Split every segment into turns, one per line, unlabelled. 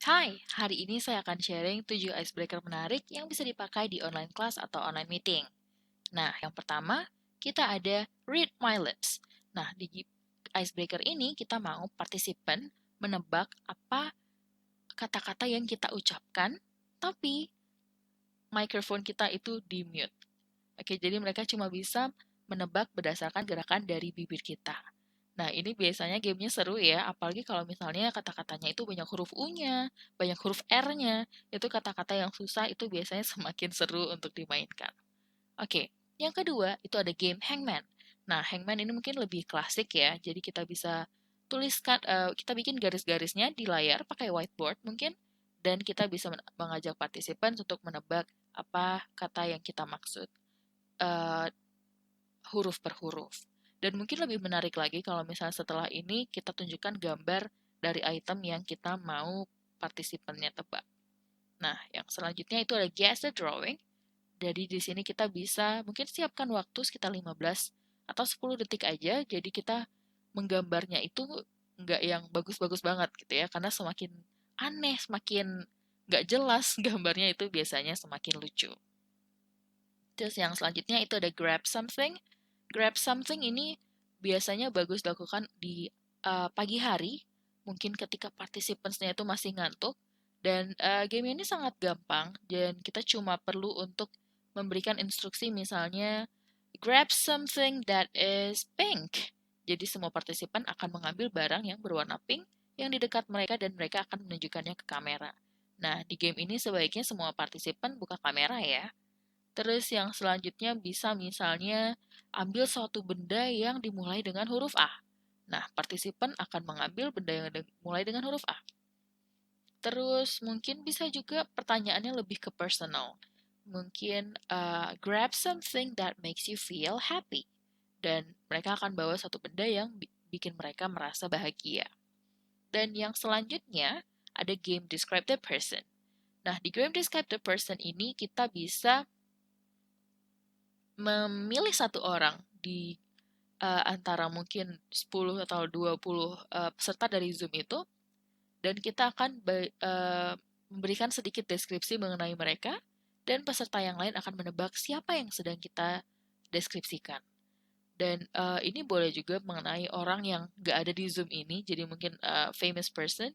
Hai, hari ini saya akan sharing 7 icebreaker menarik yang bisa dipakai di online class atau online meeting. Nah, yang pertama, kita ada Read My Lips. Nah, di icebreaker ini kita mau partisipan menebak apa kata-kata yang kita ucapkan, tapi microphone kita itu di mute. Oke, jadi mereka cuma bisa menebak berdasarkan gerakan dari bibir kita. Nah, ini biasanya gamenya seru ya, apalagi kalau misalnya kata-katanya itu banyak huruf U-nya, banyak huruf R-nya, itu kata-kata yang susah itu biasanya semakin seru untuk dimainkan. Oke, yang kedua itu ada game Hangman. Nah, Hangman ini mungkin lebih klasik ya, jadi kita bisa tuliskan, kita bikin garis-garisnya di layar pakai whiteboard mungkin, dan kita bisa mengajak partisipan untuk menebak apa kata yang kita maksud. eh, Huruf per huruf. Dan mungkin lebih menarik lagi kalau misalnya setelah ini kita tunjukkan gambar dari item yang kita mau partisipannya tebak. Nah, yang selanjutnya itu ada guess the drawing. Jadi di sini kita bisa mungkin siapkan waktu sekitar 15 atau 10 detik aja. Jadi kita menggambarnya itu nggak yang bagus-bagus banget gitu ya. Karena semakin aneh, semakin nggak jelas gambarnya itu biasanya semakin lucu. Terus yang selanjutnya itu ada grab something. Grab something ini biasanya bagus dilakukan di pagi hari, mungkin ketika partisipansnya itu masih ngantuk, dan game ini sangat gampang, dan kita cuma perlu untuk memberikan instruksi misalnya, grab something that is pink. Jadi semua partisipan akan mengambil barang yang berwarna pink yang di dekat mereka dan mereka akan menunjukkannya ke kamera. Nah, di game ini sebaiknya semua partisipan buka kamera ya. Terus yang selanjutnya bisa misalnya ambil suatu benda yang dimulai dengan huruf A. Nah, partisipan akan mengambil benda yang dimulai dengan huruf A. Terus mungkin bisa juga pertanyaannya lebih ke personal. Mungkin grab something that makes you feel happy. Dan mereka akan bawa satu benda yang bikin mereka merasa bahagia. Dan yang selanjutnya ada game Describe the Person. Nah, di game Describe the Person ini kita bisa memilih satu orang di antara mungkin 10 atau 20 peserta dari Zoom itu, dan kita akan memberikan sedikit deskripsi mengenai mereka, dan peserta yang lain akan menebak siapa yang sedang kita deskripsikan. Dan ini boleh juga mengenai orang yang nggak ada di Zoom ini, jadi mungkin famous person,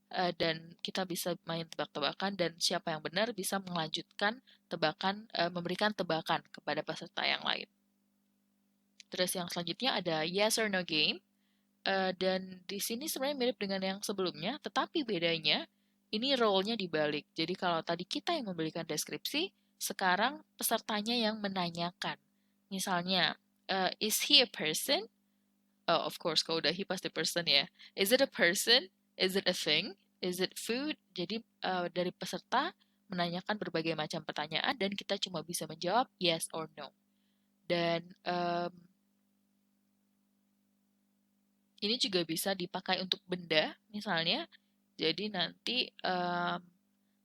dan kita bisa main tebak-tebakan, dan siapa yang benar bisa melanjutkan tebakan, memberikan tebakan kepada peserta yang lain. Terus yang selanjutnya ada yes or no game. Dan di sini sebenarnya mirip dengan yang sebelumnya, tetapi bedanya ini role-nya dibalik. Jadi kalau tadi kita yang memberikan deskripsi, sekarang pesertanya yang menanyakan. Misalnya, is he a person? Oh, of course, kalau udah he pasti person ya. Is it a person? Is it a thing? Is it food? Jadi dari peserta menanyakan berbagai macam pertanyaan dan kita cuma bisa menjawab yes or no. Dan ini juga bisa dipakai untuk benda, misalnya. Jadi nanti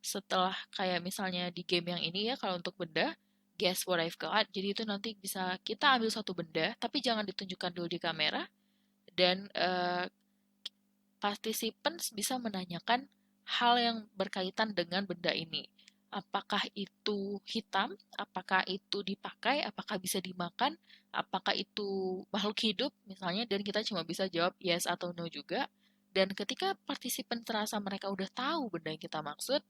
setelah kayak misalnya di game yang ini ya, kalau untuk benda, guess what I've got. Jadi itu nanti bisa kita ambil satu benda, tapi jangan ditunjukkan dulu di kamera. Dan participants bisa menanyakan hal yang berkaitan dengan benda ini. Apakah itu hitam? Apakah itu dipakai? Apakah bisa dimakan? Apakah itu makhluk hidup misalnya? Dan kita cuma bisa jawab yes atau no juga. Dan ketika partisipan terasa mereka udah tahu benda yang kita maksud,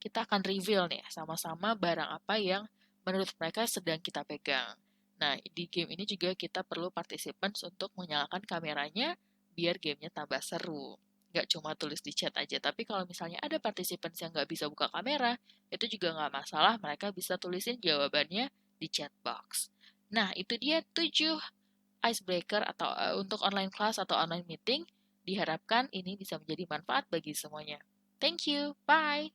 kita akan reveal nih sama-sama barang apa yang menurut mereka sedang kita pegang. Nah, di game ini juga kita perlu participants untuk menyalakan kameranya biar gamenya tambah seru. Nggak cuma tulis di chat aja, tapi kalau misalnya ada participants yang nggak bisa buka kamera, itu juga nggak masalah, mereka bisa tulisin jawabannya di chat box. Nah, itu dia 7 icebreaker atau untuk online class atau online meeting. Diharapkan ini bisa menjadi manfaat bagi semuanya. Thank you, bye!